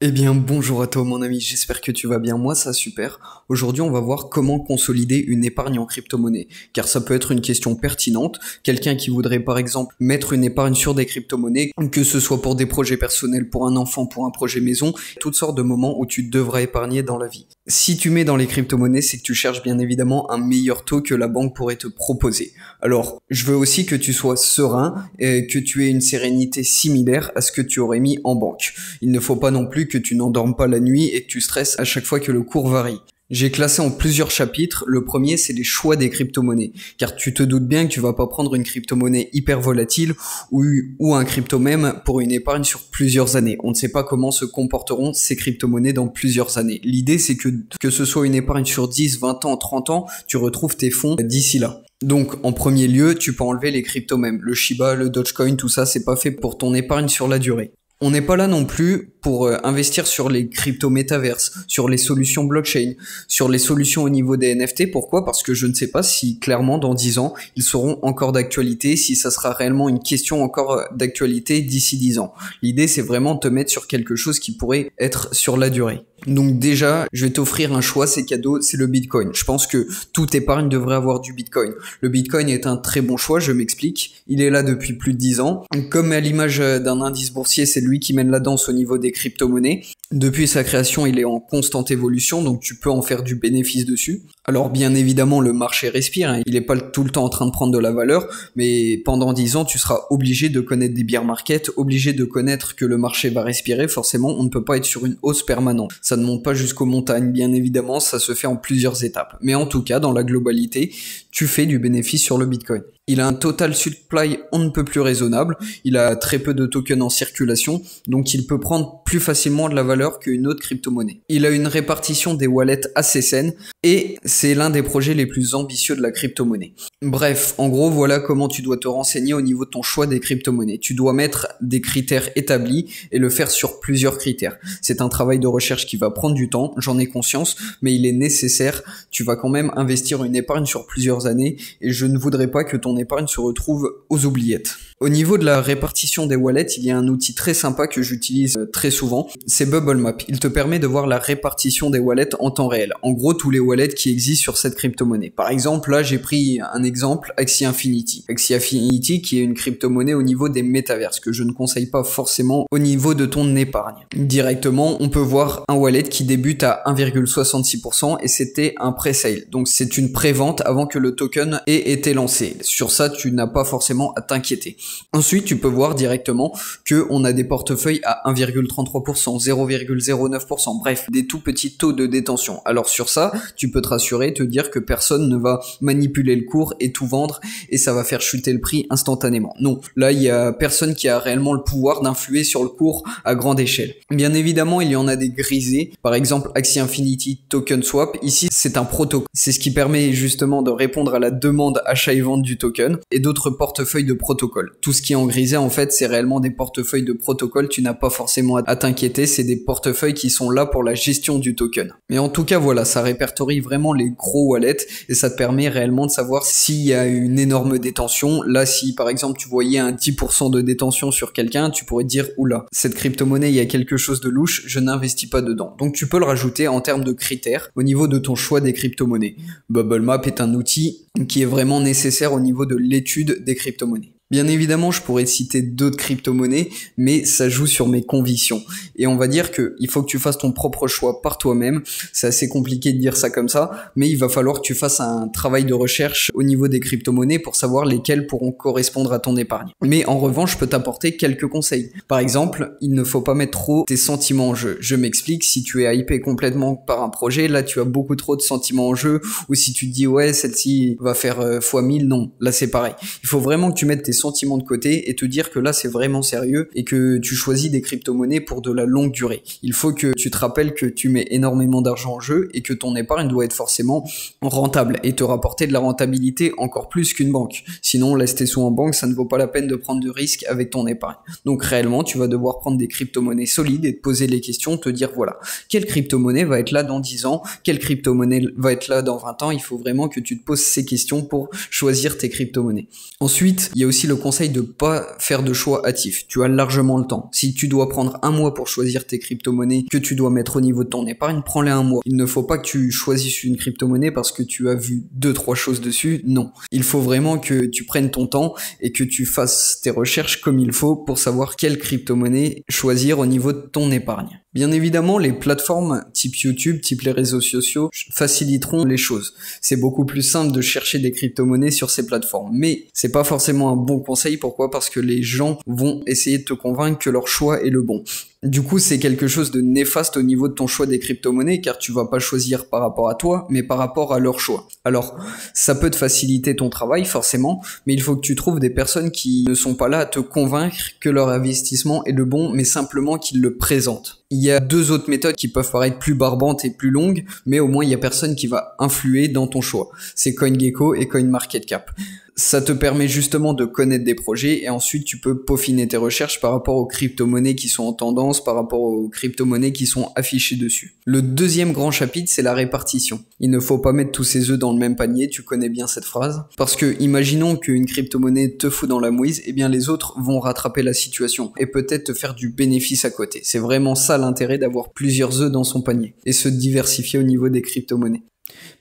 Eh bien, bonjour à toi mon ami, j'espère que tu vas bien, moi ça super. Aujourd'hui on va voir comment consolider une épargne en crypto-monnaie, car ça peut être une question pertinente. Quelqu'un qui voudrait par exemple mettre une épargne sur des crypto-monnaies, que ce soit pour des projets personnels, pour un enfant, pour un projet maison, toutes sortes de moments où tu devras épargner dans la vie. Si tu mets dans les crypto-monnaies, c'est que tu cherches bien évidemment un meilleur taux que la banque pourrait te proposer. Alors, je veux aussi que tu sois serein et que tu aies une sérénité similaire à ce que tu aurais mis en banque. Il ne faut pas non plus que tu n'endormes pas la nuit et que tu stresses à chaque fois que le cours varie. J'ai classé en plusieurs chapitres. Le premier, c'est les choix des crypto-monnaies. Car tu te doutes bien que tu vas pas prendre une crypto-monnaie hyper volatile ou un crypto même pour une épargne sur plusieurs années. On ne sait pas comment se comporteront ces crypto-monnaies dans plusieurs années. L'idée, c'est que ce soit une épargne sur 10, 20 ans, 30 ans, tu retrouves tes fonds d'ici là. Donc, en premier lieu, tu peux enlever les crypto même. Le Shiba, le Dogecoin, tout ça, c'est pas fait pour ton épargne sur la durée. On n'est pas là non plus pour investir sur les crypto-métaverses, sur les solutions blockchain, sur les solutions au niveau des NFT. Pourquoi ? Parce que je ne sais pas si clairement dans 10 ans, ils seront encore d'actualité, si ça sera réellement une question encore d'actualité d'ici 10 ans. L'idée, c'est vraiment de te mettre sur quelque chose qui pourrait être sur la durée. Donc déjà, je vais t'offrir un choix, c'est cadeau, c'est le Bitcoin. Je pense que toute épargne devrait avoir du Bitcoin. Le Bitcoin est un très bon choix, je m'explique. Il est là depuis plus de 10 ans. Comme à l'image d'un indice boursier, c'est lui qui mène la danse au niveau des crypto-monnaies. Depuis sa création, il est en constante évolution, donc tu peux en faire du bénéfice dessus. Alors bien évidemment, le marché respire, hein. Il n'est pas tout le temps en train de prendre de la valeur, mais pendant 10 ans, tu seras obligé de connaître des bear markets, obligé de connaître que le marché va respirer. Forcément, on ne peut pas être sur une hausse permanente. Ça ne monte pas jusqu'aux montagnes, bien évidemment, ça se fait en plusieurs étapes. Mais en tout cas, dans la globalité, tu fais du bénéfice sur le Bitcoin. Il a un total supply on ne peut plus raisonnable, il a très peu de tokens en circulation, donc il peut prendre plus facilement de la valeur qu'une autre crypto-monnaie. Il a une répartition des wallets assez saine, et c'est l'un des projets les plus ambitieux de la crypto-monnaie. Bref, en gros, voilà comment tu dois te renseigner au niveau de ton choix des crypto-monnaies. Tu dois mettre des critères établis et le faire sur plusieurs critères. C'est un travail de recherche qui va prendre du temps, j'en ai conscience, mais il est nécessaire. Tu vas quand même investir une épargne sur plusieurs années, et je ne voudrais pas que ton épargne se retrouve aux oubliettes. Au niveau de la répartition des wallets, il y a un outil très sympa que j'utilise très souvent, c'est Bubble Map. Il te permet de voir la répartition des wallets en temps réel. En gros, tous les wallets qui existent sur cette crypto-monnaie. Par exemple, là, j'ai pris un exemple, Axie Infinity. Axie Infinity qui est une crypto-monnaie au niveau des métaverses, que je ne conseille pas forcément au niveau de ton épargne. Directement, on peut voir un wallet qui débute à 1,66% et c'était un pré-sale. Donc, c'est une pré-vente avant que le token ait été lancé. Sur ça, tu n'as pas forcément à t'inquiéter. Ensuite, tu peux voir directement que on a des portefeuilles à 1,33%, 0,09%, bref, des tout petits taux de détention. Alors sur ça, tu peux te rassurer, te dire que personne ne va manipuler le cours et tout vendre et ça va faire chuter le prix instantanément. Non, là, il y a personne qui a réellement le pouvoir d'influer sur le cours à grande échelle. Bien évidemment, il y en a des grisés. Par exemple, Axie Infinity Token Swap. Ici, c'est un protocole. C'est ce qui permet justement de répondre à la demande achat et vente du token et d'autres portefeuilles de protocole. Tout ce qui est en grisé, en fait, c'est réellement des portefeuilles de protocole. Tu n'as pas forcément à t'inquiéter. C'est des portefeuilles qui sont là pour la gestion du token. Mais en tout cas, voilà, ça répertorie vraiment les gros wallets et ça te permet réellement de savoir s'il y a une énorme détention. Là, si par exemple tu voyais un 10% de détention sur quelqu'un, tu pourrais te dire oula, cette crypto-monnaie, il y a quelque chose de louche, je n'investis pas dedans. Donc tu peux le rajouter en termes de critères au niveau de ton choix des crypto-monnaies. Bubble Map est un outil qui est vraiment nécessaire au niveau de l'étude des crypto-monnaies. Bien évidemment, je pourrais citer d'autres crypto-monnaies, mais ça joue sur mes convictions. Et on va dire que il faut que tu fasses ton propre choix par toi-même. C'est assez compliqué de dire ça comme ça, mais il va falloir que tu fasses un travail de recherche au niveau des crypto-monnaies pour savoir lesquelles pourront correspondre à ton épargne. Mais en revanche, je peux t'apporter quelques conseils. Par exemple, il ne faut pas mettre trop tes sentiments en jeu. Je m'explique, si tu es hypé complètement par un projet, là tu as beaucoup trop de sentiments en jeu, ou si tu te dis ouais, celle-ci va faire fois 1000, non, là c'est pareil. Il faut vraiment que tu mettes tes sentiments de côté et te dire que là c'est vraiment sérieux et que tu choisis des crypto-monnaies pour de la longue durée. Il faut que tu te rappelles que tu mets énormément d'argent en jeu et que ton épargne doit être forcément rentable et te rapporter de la rentabilité encore plus qu'une banque. Sinon, laisse tes sous en banque, ça ne vaut pas la peine de prendre de risques avec ton épargne. Donc réellement, tu vas devoir prendre des crypto-monnaies solides et te poser les questions, te dire voilà, quelle crypto-monnaie va être là dans 10 ans, quelle crypto-monnaie va être là dans 20 ans. Il faut vraiment que tu te poses ces questions pour choisir tes crypto-monnaies. Ensuite, il y a aussi le le conseil de pas faire de choix hâtifs. Tu as largement le temps. Si tu dois prendre un mois pour choisir tes crypto-monnaies que tu dois mettre au niveau de ton épargne, prends-les un mois. Il ne faut pas que tu choisisses une crypto-monnaie parce que tu as vu 2-3 choses dessus. Non. Il faut vraiment que tu prennes ton temps et que tu fasses tes recherches comme il faut pour savoir quelle crypto-monnaie choisir au niveau de ton épargne. Bien évidemment, les plateformes type YouTube, type les réseaux sociaux faciliteront les choses. C'est beaucoup plus simple de chercher des crypto-monnaies sur ces plateformes. Mais c'est pas forcément un bon conseil. Pourquoi? Parce que les gens vont essayer de te convaincre que leur choix est le bon. Du coup, c'est quelque chose de néfaste au niveau de ton choix des crypto-monnaies car tu vas pas choisir par rapport à toi, mais par rapport à leur choix. Alors, ça peut te faciliter ton travail, forcément, mais il faut que tu trouves des personnes qui ne sont pas là à te convaincre que leur investissement est le bon, mais simplement qu'ils le présentent. Il y a 2 autres méthodes qui peuvent paraître plus barbantes et plus longues, mais au moins il y a personne qui va influer dans ton choix. C'est CoinGecko et CoinMarketCap. Ça te permet justement de connaître des projets et ensuite tu peux peaufiner tes recherches par rapport aux crypto-monnaies qui sont en tendance, par rapport aux crypto-monnaies qui sont affichées dessus. Le deuxième grand chapitre, c'est la répartition. Il ne faut pas mettre tous ses œufs dans le même panier, tu connais bien cette phrase. Parce que imaginons qu'une crypto-monnaie te fout dans la mouise, et bien les autres vont rattraper la situation et peut-être te faire du bénéfice à côté. C'est vraiment ça l'intérêt d'avoir plusieurs œufs dans son panier et se diversifier au niveau des crypto-monnaies.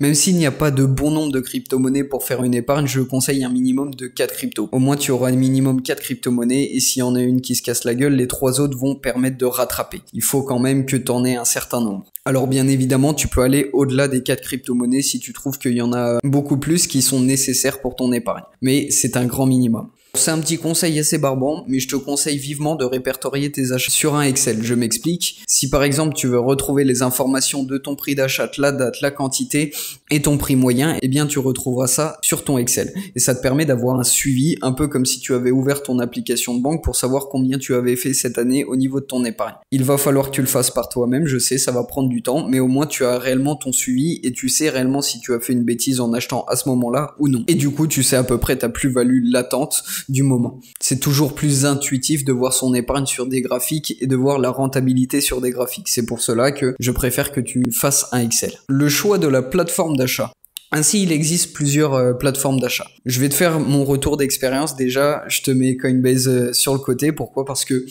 Même s'il n'y a pas de bon nombre de crypto-monnaies pour faire une épargne, je conseille un minimum de 4 cryptos. Au moins, tu auras un minimum 4 crypto-monnaies et s'il y en a une qui se casse la gueule, les 3 autres vont permettre de rattraper. Il faut quand même que tu en aies un certain nombre. Alors bien évidemment, tu peux aller au-delà des 4 crypto-monnaies si tu trouves qu'il y en a beaucoup plus qui sont nécessaires pour ton épargne. Mais c'est un grand minimum. C'est un petit conseil assez barbant, mais je te conseille vivement de répertorier tes achats sur un Excel. Je m'explique. Si par exemple tu veux retrouver les informations de ton prix d'achat, la date, la quantité et ton prix moyen, eh bien tu retrouveras ça sur ton Excel. Et ça te permet d'avoir un suivi, un peu comme si tu avais ouvert ton application de banque pour savoir combien tu avais fait cette année au niveau de ton épargne. Il va falloir que tu le fasses par toi-même, je sais, ça va prendre du temps, mais au moins tu as réellement ton suivi et tu sais réellement si tu as fait une bêtise en achetant à ce moment-là ou non. Et du coup, tu sais à peu près ta plus-value latente du moment. C'est toujours plus intuitif de voir son épargne sur des graphiques et de voir la rentabilité sur des graphiques. C'est pour cela que je préfère que tu fasses un Excel. Le choix de la plateforme d'achat. Ainsi, il existe plusieurs plateformes d'achat. Je vais te faire mon retour d'expérience. Déjà, je te mets Coinbase sur le côté. Pourquoi? Parce que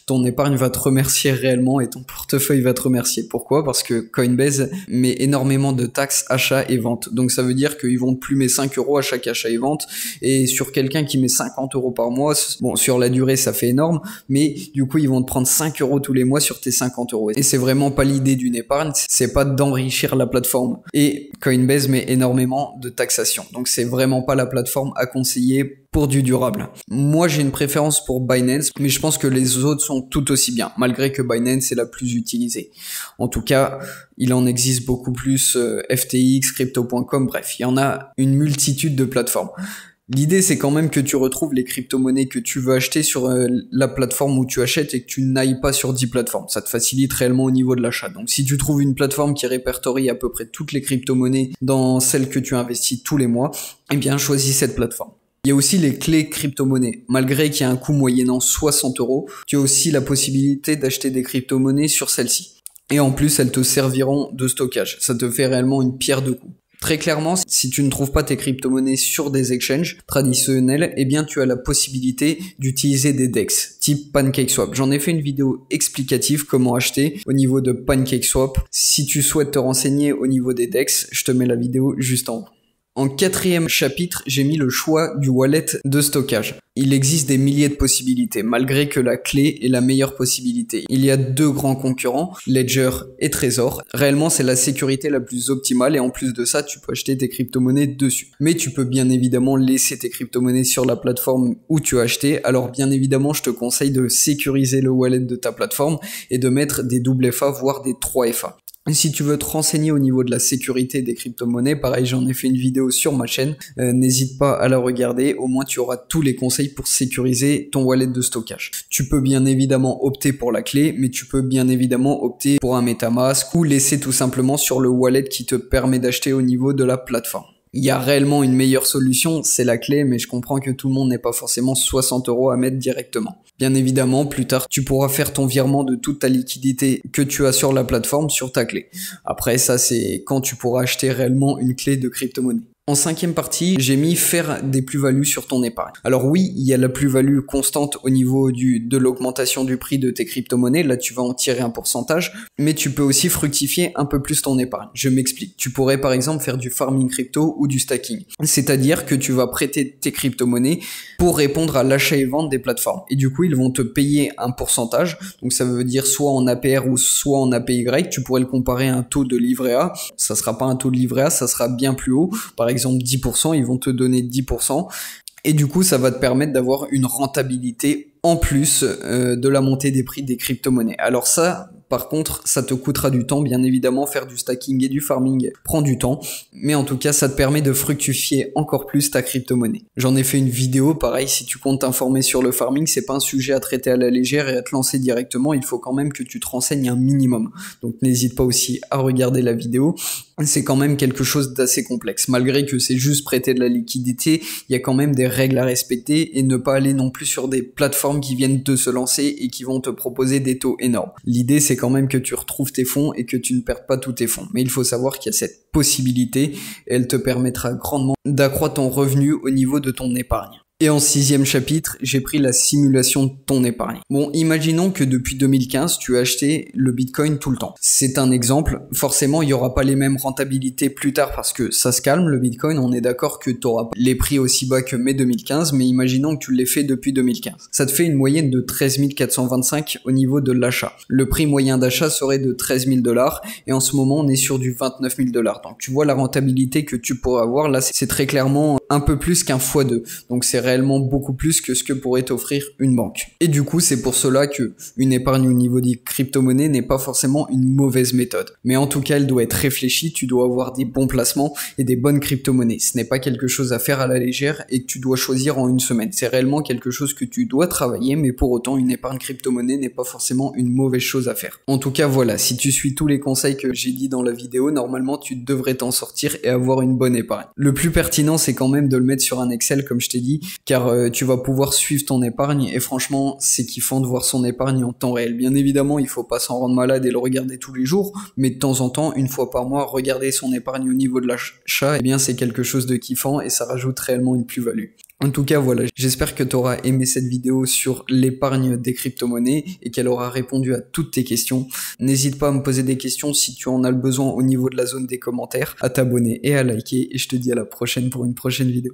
ton épargne va te remercier réellement et ton portefeuille va te remercier. Pourquoi? Parce que Coinbase met énormément de taxes achat et vente. Donc ça veut dire qu'ils vont te plumer 5 € à chaque achat et vente. Et sur quelqu'un qui met 50 € par mois, bon, sur la durée, ça fait énorme. Mais du coup, ils vont te prendre 5 € tous les mois sur tes 50 €. Et c'est vraiment pas l'idée d'une épargne. C'est pas d'enrichir la plateforme. Et Coinbase met énormément de taxation. Donc c'est vraiment pas la plateforme à conseiller pour du durable. Moi j'ai une préférence pour Binance, mais je pense que les autres sont tout aussi bien, malgré que Binance est la plus utilisée. En tout cas, il en existe beaucoup plus, FTX, Crypto.com, bref, il y en a une multitude de plateformes. L'idée, c'est quand même que tu retrouves les crypto-monnaies que tu veux acheter sur la plateforme où tu achètes et que tu n'ailles pas sur 10 plateformes. Ça te facilite réellement au niveau de l'achat. Donc, si tu trouves une plateforme qui répertorie à peu près toutes les crypto-monnaies dans celles que tu investis tous les mois, eh bien, choisis cette plateforme. Il y a aussi les clés crypto-monnaies. Malgré qu'il y a un coût moyennant 60 €, tu as aussi la possibilité d'acheter des crypto-monnaies sur celles-ci. Et en plus, elles te serviront de stockage. Ça te fait réellement une pierre deux coups. Très clairement, si tu ne trouves pas tes crypto-monnaies sur des exchanges traditionnels, eh bien tu as la possibilité d'utiliser des DEX, type PancakeSwap. J'en ai fait une vidéo explicative comment acheter au niveau de PancakeSwap. Si tu souhaites te renseigner au niveau des DEX, je te mets la vidéo juste en haut. En 4e chapitre, j'ai mis le choix du wallet de stockage. Il existe des milliers de possibilités, malgré que la clé est la meilleure possibilité. Il y a 2 grands concurrents, Ledger et Trezor. Réellement, c'est la sécurité la plus optimale et en plus de ça, tu peux acheter tes crypto-monnaies dessus. Mais tu peux bien évidemment laisser tes crypto-monnaies sur la plateforme où tu as acheté. Alors bien évidemment, je te conseille de sécuriser le wallet de ta plateforme et de mettre des double FA, voire des 3 FA. Si tu veux te renseigner au niveau de la sécurité des crypto-monnaies, pareil, j'en ai fait une vidéo sur ma chaîne, n'hésite pas à la regarder, au moins tu auras tous les conseils pour sécuriser ton wallet de stockage. Tu peux bien évidemment opter pour la clé, mais tu peux bien évidemment opter pour un MetaMask ou laisser tout simplement sur le wallet qui te permet d'acheter au niveau de la plateforme. Il y a réellement une meilleure solution, c'est la clé, mais je comprends que tout le monde n'ait pas forcément 60 € à mettre directement. Bien évidemment, plus tard, tu pourras faire ton virement de toute ta liquidité que tu as sur la plateforme sur ta clé. Après, ça, c'est quand tu pourras acheter réellement une clé de crypto-monnaie. En cinquième partie, j'ai mis faire des plus-values sur ton épargne. Alors oui, il y a la plus-value constante au niveau de l'augmentation du prix de tes crypto-monnaies. Là, tu vas en tirer un pourcentage, mais tu peux aussi fructifier un peu plus ton épargne. Je m'explique. Tu pourrais par exemple faire du farming crypto ou du stacking. C'est-à-dire que tu vas prêter tes crypto-monnaies pour répondre à l'achat et vente des plateformes. Et du coup, ils vont te payer un pourcentage. Donc ça veut dire soit en APR ou soit en APY. Tu pourrais le comparer à un taux de livret A. Ça sera pas un taux de livret A, ça sera bien plus haut. Par exemple 10%, ils vont te donner 10%. Et du coup, ça va te permettre d'avoir une rentabilité en plus de la montée des prix des crypto-monnaies. Alors ça, par contre, ça te coûtera du temps, bien évidemment, faire du stacking et du farming prend du temps, mais en tout cas, ça te permet de fructifier encore plus ta crypto-monnaie. J'en ai fait une vidéo, pareil, si tu comptes t'informer sur le farming, c'est pas un sujet à traiter à la légère et à te lancer directement, il faut quand même que tu te renseignes un minimum. Donc n'hésite pas aussi à regarder la vidéo. C'est quand même quelque chose d'assez complexe. Malgré que c'est juste prêter de la liquidité, il y a quand même des règles à respecter et ne pas aller non plus sur des plateformes qui viennent de se lancer et qui vont te proposer des taux énormes. L'idée, c'est quand même que tu retrouves tes fonds et que tu ne perds pas tous tes fonds. Mais il faut savoir qu'il y a cette possibilité et elle te permettra grandement d'accroître ton revenu au niveau de ton épargne. Et en sixième chapitre, j'ai pris la simulation de ton épargne. Bon, imaginons que depuis 2015, tu as acheté le Bitcoin tout le temps. C'est un exemple. Forcément, il n'y aura pas les mêmes rentabilités plus tard parce que ça se calme, le Bitcoin. On est d'accord que tu auras les prix aussi bas que mai 2015, mais imaginons que tu l'aies fait depuis 2015. Ça te fait une moyenne de 13 425 au niveau de l'achat. Le prix moyen d'achat serait de 13 000 $, et en ce moment, on est sur du 29 000 $. Donc, tu vois la rentabilité que tu pourrais avoir. Là, c'est très clairement un peu plus qu'un x2. Donc, c'est réellement beaucoup plus que ce que pourrait t'offrir une banque. Et du coup, c'est pour cela que une épargne au niveau des crypto-monnaies n'est pas forcément une mauvaise méthode. Mais en tout cas, elle doit être réfléchie, tu dois avoir des bons placements et des bonnes crypto-monnaies. Ce n'est pas quelque chose à faire à la légère et que tu dois choisir en une semaine. C'est réellement quelque chose que tu dois travailler, mais pour autant, une épargne crypto-monnaie n'est pas forcément une mauvaise chose à faire. En tout cas, voilà, si tu suis tous les conseils que j'ai dit dans la vidéo, normalement, tu devrais t'en sortir et avoir une bonne épargne. Le plus pertinent, c'est quand même de le mettre sur un Excel, comme je t'ai dit, car tu vas pouvoir suivre ton épargne et franchement, c'est kiffant de voir son épargne en temps réel. Bien évidemment, il faut pas s'en rendre malade et le regarder tous les jours, mais de temps en temps, une fois par mois, regarder son épargne au niveau de l'achat, eh bien, c'est quelque chose de kiffant et ça rajoute réellement une plus-value. En tout cas, voilà, j'espère que tu auras aimé cette vidéo sur l'épargne des crypto-monnaies et qu'elle aura répondu à toutes tes questions. N'hésite pas à me poser des questions si tu en as le besoin au niveau de la zone des commentaires, à t'abonner et à liker, et je te dis à la prochaine pour une prochaine vidéo.